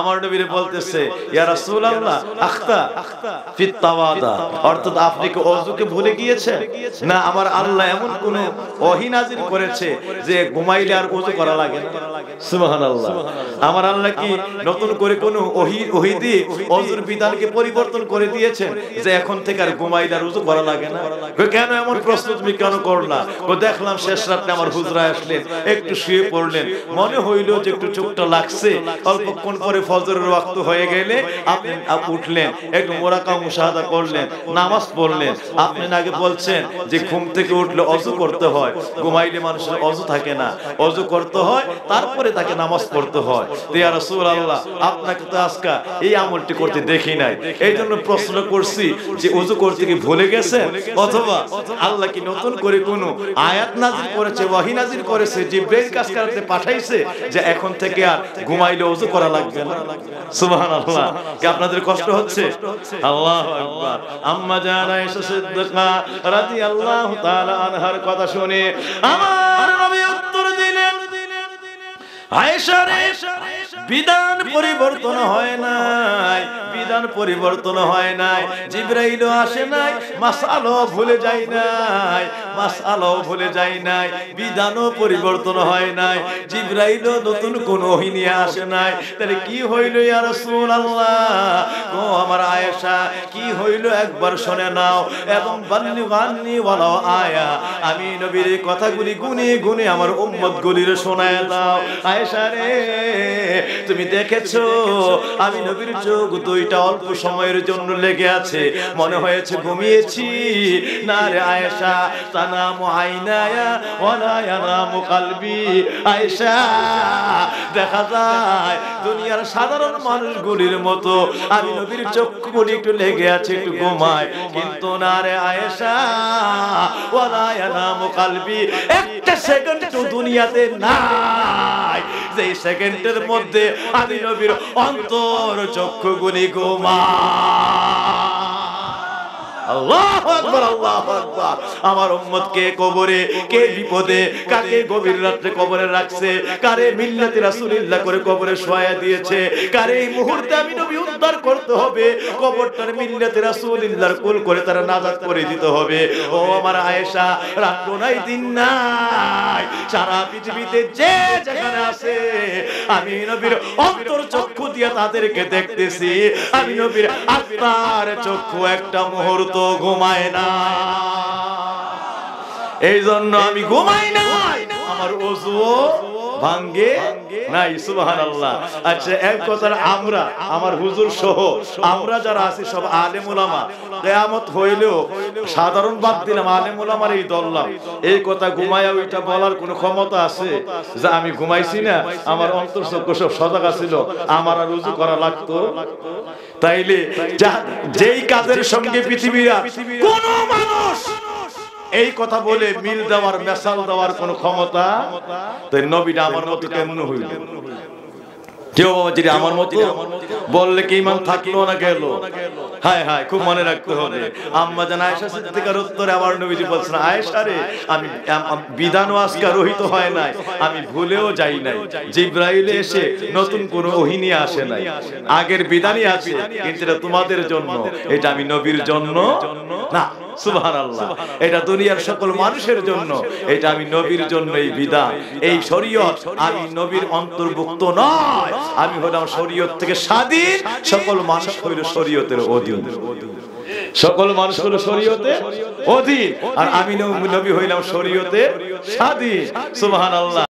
আমার নবীরে বলতেছে ইয়া রাসূলুল্লাহ আখতা ফিত তাওয়াদা, অর্থাৎ আপনি কি ওযুকে ভুলে গিয়েছেন? না, আমার আল্লাহ এমন কোন ওহী নাযিল করেছে যে ঘুমাইলে আর ওযু করা লাগে না? সুবহানাল্লাহ। আমার আল্লাহ কি নতুন করে কোন ওহী দিয়ে ওযুর বিধানকে পরিবর্তন করে দিয়েছেন যে এখন থেকে আর ঘুমাইলে আর ওযু করা লাগে না? কেন এমন প্রশ্ন তুমি কেন করলা? দেখলাম শেষ রাতে আমার হুজরা আসলেন, একটু শুয়ে পড়লেন, মনে হইল যে একটু চোখটা লাগছে, অল্পক্ষণ পরে ফজরের ওয়াক্ত হয়ে গেলে আপনি উঠলেন, একটু মুরাকা মুশাহাদা করলেন, নামাজ পড়লেন। আপনি আগে বলছেন যে ঘুম থেকে উঠলে ওযু করতে হয়, ঘুমাইলে মানুষের ওযু থাকে না, ওযু করতে হয় তারপরে তাকে নামাজ পড়তে হয়। তো ইয়া রাসূলুল্লাহ আপনাকে তো আজকে এই আমলটি করতে দেখি নাই, এইজন্য প্রশ্ন করছি যে ওযু করতে কি ভুলে গেছেন, অথবা আল্লাহ কি নতুন করে কোনো আয়াত নাযিল করেছে, ওহী নাযিল করেছে, জিবরাইল কাজ করতে পাঠাইছে যে এখন থেকে আর ঘুমাইলে ওযু করা লাগবে না? সুবহানাল্লাহ। কি আপনাদের কষ্ট হচ্ছে? আল্লাহু আকবার। আম্মা জান আয়েশা সিদ্দিকা রাদিয়াল্লাহু তাআলা আনহার কথা শুনে আমার নবী উত্তর দিলেন, আয়েশা রে, বিধান পরিবর্তন হয় নাই, বিধান পরিবর্তন হয় নাই, জিবরাইলও আসে নাই, মাসআলাও ভুলে যায় নাই, মাসআলাও ভুলে যায় নাই, বিধানও পরিবর্তন হয় নাই, জিবরাইলও নতুন কোন ওহী নিয়ে আসে নাই। তাহলে কি হইল ইয়া রাসূলুল্লাহ? ও আমার আয়েশা, কি হইল একবার শুনে নাও এবং বাল্লিগান্নি ওয়ালাউ আয়া, আমি নবীর কথাগুলি গুনে গুনে আমার উম্মতগুলির শোনায় দাও। আয়েশা রে, তুমি দেখেছো আমি নবীর চোখ দুইটা অল্প সময়ের জন্য লেগে আছে, মনে হয়েছে ঘুমিয়েছি। না রে আয়েশা, তানামু আইনায়া ওয়ালা ইয়ানামু কলবি। আয়েশা, দেখা যায় দুনিয়ার সাধারণ মানুষগুলির মতো আমি নবীর চোখগুলি একটু লেগে আছে, একটু ঘুমায়, কিন্তু না রে আয়েশা, ওয়ালা ইয়ানামু কলবি, একটা সেকেন্ড তো দুনিয়াতে নাই যে সেকেন্ডের মধ্যে আমি নবীর অন্তর চক্ষুগুলি ঘুমায়। আল্লাহু আকবার, আল্লাহু আকবার। আমার উম্মতকে কবরে, কে বিপদে, কাকে গভীর রাতে কবরে রাখছে, কারে মিল্লাতে রাসূলুল্লাহ করে কবরে শোয়া দিয়েছে, কারে এই মুহূর্তে আমি নবী উদ্ধার করতে হবে, কবরটার মিল্লাতে রাসূলুল্লাহর কুল করে তারা নাজাত করে দিতে হবে। ও আমার আয়েশা, রাত নাই দিন নাই, সারা পৃথিবীতে যে যেখানে আছে আমি নবীর অন্তর চক্ষু দিয়ে তাদেরকে দেখতেছি, আমি নবীর আত্মার চক্ষু একটা মুহূর্ত ঘুমায় না। এই জন্য আমি ঘুমাই না, আমার ওযু ভাঙ্গে নাই। সুবহানাল্লাহ। আচ্ছা, এক কথা, আমরা আমার হুজুর সহ আমরা যারা আছি সব আলেম উলামা, কিয়ামত হইলেও সাধারণ বাদ দিলাম, আলেম উলামার এই দল্লাম, এই কথা ঘুমায়া ওইটা বলার কোনো ক্ষমতা আছে যে আমি ঘুমাইছি না, আমার অন্তর্চক্ষু সব সজাগ ছিল, আমার আর ওযু করা লাগতো? তাইলে যেই কাজের সঙ্গে পৃথিবীর কোন মানুষ এই কথা বলে মিল দেওয়ার, মেসাল দেওয়ার কোন ক্ষমতা, তাই নবীটা আমার মতো কেমন হইল? কেউ যদি আমার মতো বললে কি ঈমান থাকলো না গেল? হায় হায়, খুব মনে রাখতে হবে। আম্মা জান আয়েশা সিদ্দিকার উত্তরে আমার নবীজি বলছেন, আয়েশা রে, আমি বিধানও আজকে রহিত হয় নাই, আমি ভুলেও যাই নাই, জিবরাইল এসে নতুন কোন ওহী নিয়ে আসে নাই, আগের বিধানই আছে, কিন্তু এটা তোমাদের জন্য, এটা আমি নবীর জন্য না। সুবহানাল্লাহ। এটা দুনিয়ার সকল মানুষের জন্য, এটা আমি নবীর জন্য। এই বিধান, এই শরীয়ত, আমি নবীর অন্তর্ভুক্ত নয়, আমি হলাম শরীয়ত থেকে স্বাধীন, সকল মানুষ হইল শরীয়তের অধীন, সকল মানুষ হলো শরীয়তের অধীন, আর আমি নবী হইলাম শরীয়তের স্বাধীন। সুবহানাল্লাহ।